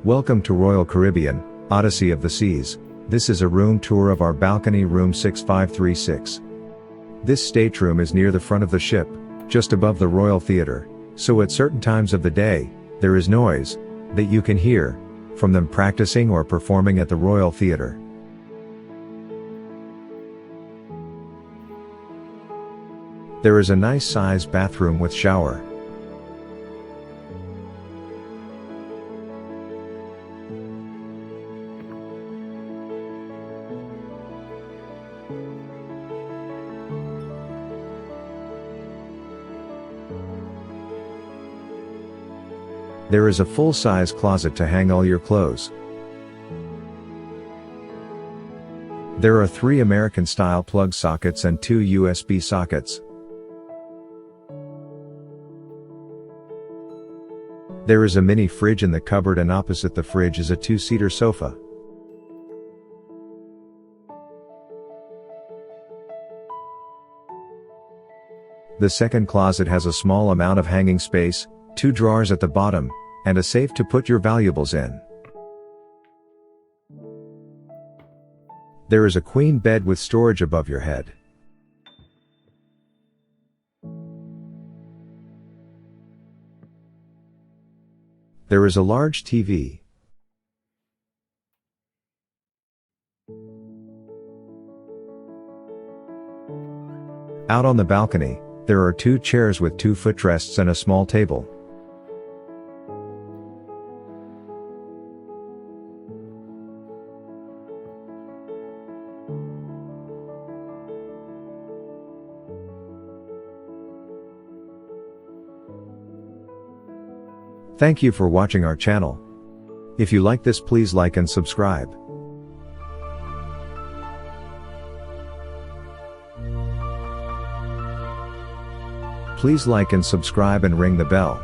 Welcome to Royal Caribbean, Odyssey of the Seas. This is a room tour of our balcony room 6536. This stateroom is near the front of the ship, just above the Royal Theatre, so at certain times of the day, there is noise that you can hear from them practicing or performing at the Royal Theatre. There is a nice sized bathroom with shower. There is a full-size closet to hang all your clothes. There are 3 American-style plug sockets and 2 USB sockets. There is a mini fridge in the cupboard, and opposite the fridge is a 2-seater sofa. The second closet has a small amount of hanging space, 2 drawers at the bottom, and a safe to put your valuables in. There is a queen bed with storage above your head. There is a large TV. Out on the balcony, there are 2 chairs with 2 footrests and a small table. Thank you for watching our channel. If you like this, please like and subscribe. Please like and subscribe and ring the bell.